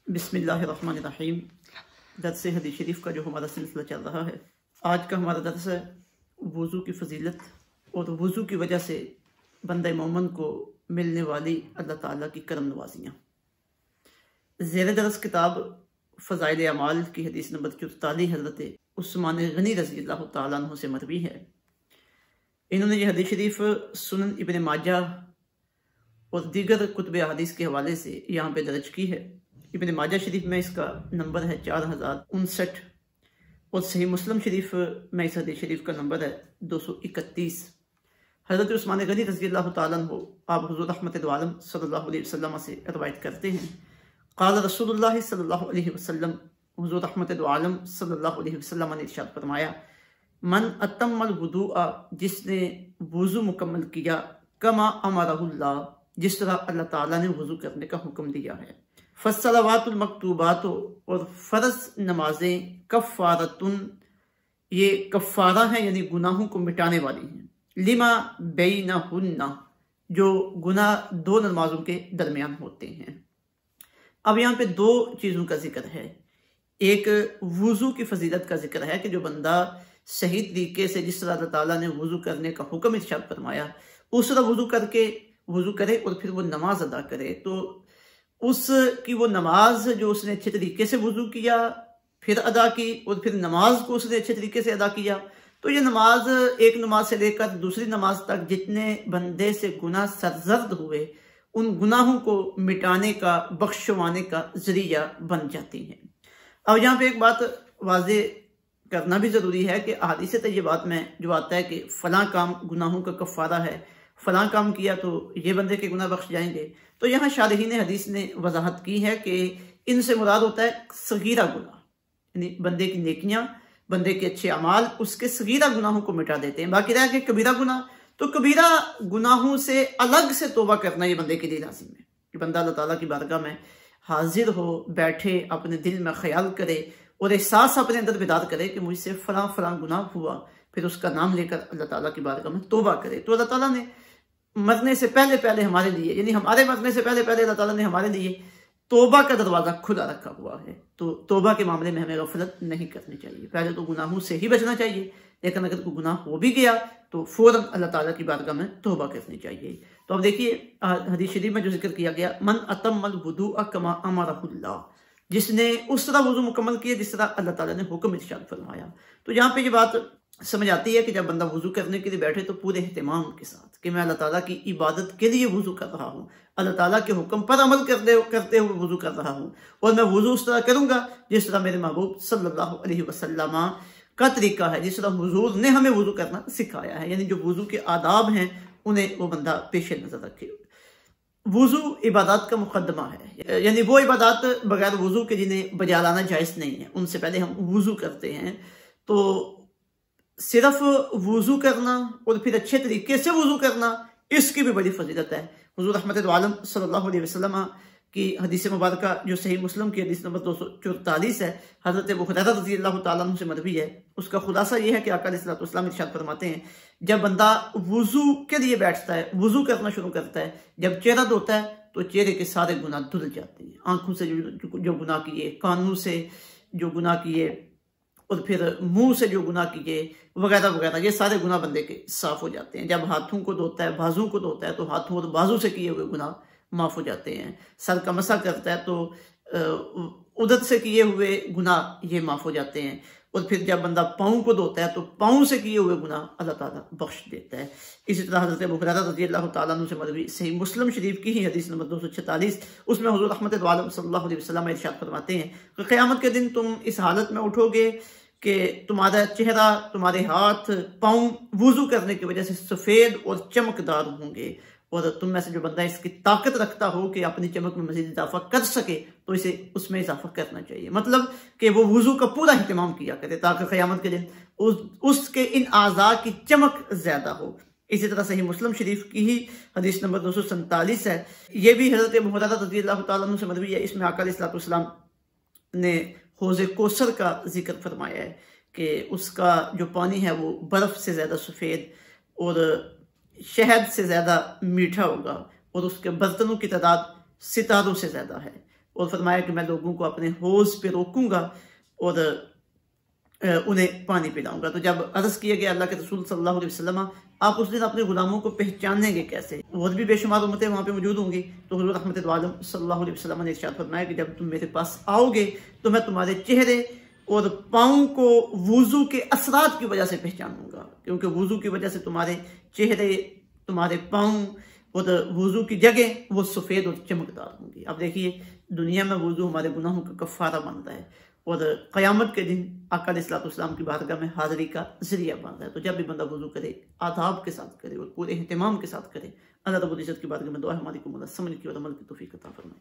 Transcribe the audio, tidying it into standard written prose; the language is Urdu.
بسم اللہ الرحمن الرحیم۔ درس حدیث شریف کا جو ہمارا سلسلہ چل رہا ہے، آج کا ہمارا درس ہے وضو کی فضیلت اور وضو کی وجہ سے بندہ مومن کو ملنے والی اللہ تعالیٰ کی کرم نوازیاں۔ زیر درس کتاب فضائل اعمال کی حدیث نمبر 44 حضرت عثمان غنی رضی اللہ تعالیٰ عنہ سے مروی ہے۔ انہوں نے یہ حدیث شریف سنن ابن ماجہ اور دیگر کتب احادیث کے حوالے سے یہاں پہ درج کی ہے۔ ابن ماجہ شریف میں اس کا نمبر ہے 4059 اور صحیح مسلم شریف میں اس حدیث شریف کا نمبر ہے 231۔ حضرت عثمان غنی رضی اللہ تعالیٰ عنہ آپ حضور رحمت عالم صلی اللہ علیہ وسلم سے روایت کرتے ہیں، قال رسول اللہ صلی اللہ علیہ وسلم، حضور رحمت عالم صلی اللہ علیہ وسلم نے ارشاد فرمایا، من اتم الوضوء، جس نے وضو مکمل کیا، کما امرہ اللہ، جس طرح اللہ تعالیٰ نے وضو کرنے کا حکم دیا ہے، فالصلوات المکتوبات، اور فرض نمازیں، کفارتن، یہ کفارہ ہیں یعنی گناہوں کو مٹانے والی ہیں، لما بینہن، جو گناہ دو نمازوں کے درمیان ہوتے ہیں۔ اب یہاں پہ دو چیزوں کا ذکر ہے، ایک وضو کی فضیلت کا ذکر ہے کہ جو بندہ صحیح طریقے سے جس طرح اللہ تعالیٰ نے وضو کرنے کا حکم ارشاد فرمایا اس طرح وضو کرے اور پھر وہ نماز ادا کرے، تو اس کی وہ نماز جو اس نے اچھے طریقے سے وضو کیا پھر ادا کی اور پھر نماز کو اس نے اچھے طریقے سے ادا کیا، تو یہ نماز ایک نماز سے لے کر دوسری نماز تک جتنے بندے سے گناہ سرزد ہوئے ان گناہوں کو مٹانے کا، بخشوانے کا ذریعہ بن جاتی ہیں۔ اب یہاں پہ ایک بات واضح کرنا بھی ضروری ہے کہ احادیث طیبات میں جو آتا ہے کہ فلاں کام گناہوں کا کفارہ ہے، فلاں کام کیا تو یہ بندے کے گناہ بخش جائیں گے، تو یہاں شارحین حدیث نے وضاحت کی ہے کہ ان سے مراد ہوتا ہے صغیرہ گناہ، یعنی بندے کی نیکیاں، بندے کے اچھے اعمال اس کے صغیرہ گناہوں کو مٹا دیتے ہیں۔ باقی رہا کہ کبیرہ گناہ، تو کبیرہ گناہوں سے الگ سے توبہ کرنا یہ بندے کے لیے لازم ہے کہ بندہ اللہ تعالیٰ کی بارگاہ میں حاضر ہو، بیٹھے، اپنے دل میں خیال کرے اور احساس اپنے اندر بیدار کرے کہ مجھ سے فلاں فلاں گناہ ہوا، پھر اس کا نام لے کر اللہ تعالیٰ کی بارگاہ میں توبہ کرے۔ تو اللہ تعالیٰ نے مرنے سے پہلے ہمارے لیے، یعنی ہمارے مرنے سے پہلے اللہ تعالیٰ نے ہمارے لیے توبہ کا دروازہ کھلا رکھا ہوا ہے، تو توبہ کے معاملے میں ہمیں غفلت نہیں کرنی چاہیے۔ پہلے تو گناہوں سے ہی بچنا چاہیے، لیکن اگر کوئی گناہ ہو بھی گیا تو فوراً اللہ تعالیٰ کی بارگاہ میں توبہ کرنی چاہیے۔ تو اب دیکھیے حدیث شریف میں جو ذکر کیا گیا، من اتم الوضوء کما امرہ اللہ، جس نے اس طرح وضو مکمل کیا جس طرح اللہ تعالیٰ نے حکم ارشاد فرمایا۔ تو یہاں پہ یہ بات سمجھ آتی ہے کہ جب بندہ وضو کرنے کے لیے بیٹھے تو پورے اہتمام کے ساتھ کہ میں اللہ تعالیٰ کی عبادت کے لیے وضو کر رہا ہوں، اللہ تعالیٰ کے حکم پر عمل کرتے ہوئے وضو کر رہا ہوں، اور میں وضو اس طرح کروں گا جس طرح میرے محبوب صلی اللہ علیہ وسلم کا طریقہ ہے، جس طرح حضور نے ہمیں وضو کرنا سکھایا ہے، یعنی جو وضو کے آداب ہیں انہیں وہ بندہ پیش نظر رکھے۔ وضو عبادات کا مقدمہ ہے، یعنی وہ عبادات بغیر وضو کے جنہیں بجا لانا جائز نہیں ہے، ان سے پہلے ہم وضو کرتے ہیں۔ تو صرف وضو کرنا اور پھر اچھے طریقے سے وضو کرنا، اس کی بھی بڑی فضیلت ہے۔ حضور رحمت عالم صلی اللہ علیہ وسلم کی حدیث مبارکہ جو صحیح مسلم کی حدیث نمبر 244 ہے، حضرت ابو ہریرہ رضی اللہ تعالیٰ عنہ سے مروی ہے، اس کا خلاصہ یہ ہے کہ آقا علیہ السلام ارشاد فرماتے ہیں، جب بندہ وضو کے لیے بیٹھتا ہے، وضو کرنا شروع کرتا ہے، جب چہرہ دھوتا ہے تو چہرے کے سارے گناہ دھل جاتے ہیں، آنکھوں سے جو گناہ کیے، کانوں سے جو گناہ کیے، اور پھر منہ سے جو گناہ کیے وغیرہ وغیرہ، یہ سارے گناہ بندے کے صاف ہو جاتے ہیں۔ جب ہاتھوں کو دھوتا ہے، بازوں کو دھوتا ہے، تو ہاتھوں اور بازوں سے کیے ہوئے گناہ معاف ہو جاتے ہیں۔ سر کا مسح کرتا ہے تو ادھر سے کیے ہوئے گناہ یہ معاف ہو جاتے ہیں، اور پھر جب بندہ پاؤں کو دھوتا ہے تو پاؤں سے کیے ہوئے گناہ اللہ تعالیٰ بخش دیتا ہے۔ اسی طرح حضرت ابو ہریرہ رضی اللہ تعالیٰ عنہ سے مروی صحیح مسلم شریف کی ہی حدیث نمبر 246، اس میں حضور رحمت عالم صلی اللہ علیہ وسلم ارشاد فرماتے ہیں کہ قیامت کے دن تم اس حالت میں اٹھو گے کہ تمہارا چہرہ، تمہارے ہاتھ، پاؤں وضو کرنے کی وجہ سے سفید اور چمکدار ہوں گے، اور تم میں سے جو بندہ اس کی طاقت رکھتا ہو کہ اپنی چمک میں مزید اضافہ کر سکے تو اسے اس میں اضافہ کرنا چاہیے، مطلب کہ وہ وضو کا پورا اہتمام کیا کرے تاکہ قیامت کے دن اس کے ان اعضاء کی چمک زیادہ ہو۔ اسی طرح صحیح مسلم شریف کی ہی حدیث نمبر 247 ہے، یہ بھی حضرت ابو ہریرہ رضی اللہ تعالیٰ عنہ سے مروی ہے، اس میں آقا علیہ السلام نے حوض کوثر کا ذکر فرمایا ہے کہ اس کا جو پانی ہے وہ برف سے زیادہ سفید اور شہد سے زیادہ میٹھا ہوگا، اور اس کے برتنوں کی تعداد ستاروں سے زیادہ ہے۔ اور فرمایا کہ میں لوگوں کو اپنے حوض پہ روکوں گا اور انہیں پانی پلاؤں گا۔ تو جب عرض کیا گیا اللہ کے رسول صلی اللہ علیہ وسلم آپ اس دن اپنے غلاموں کو پہچانیں گے کیسے، اور بھی بے شمار امتیں وہاں پہ موجود ہوں گی، تو حضور رحمت عالم صلی اللہ علیہ وسلم نے ارشاد فرمایا کہ جب تم میرے پاس آؤ گے تو میں تمہارے چہرے اور پاؤں کو وضو کے اثرات کی وجہ سے پہچانوں گا، کیونکہ وضو کی وجہ سے تمہارے چہرے، تمہارے پاؤں اور وضو کی جگہ وہ سفید اور چمکدار ہوں گی۔ اب دیکھیے دنیا میں وضو ہمارے گناہوں کا کفارہ بنتا ہے، اور قیامت کے دن آقا علیہ الصلوۃ والسلام کی بارگاہ میں حاضری کا ذریعہ بنتا ہے۔ تو جب بھی بندہ وضو کرے آداب کے ساتھ کرے اور پورے اہتمام کے ساتھ کرے۔ اللہ رب العزت کی بارگاہ میں دعا ہے ہماری کو سمجھ کی اور عمل کی توفیق عطا فرمائے۔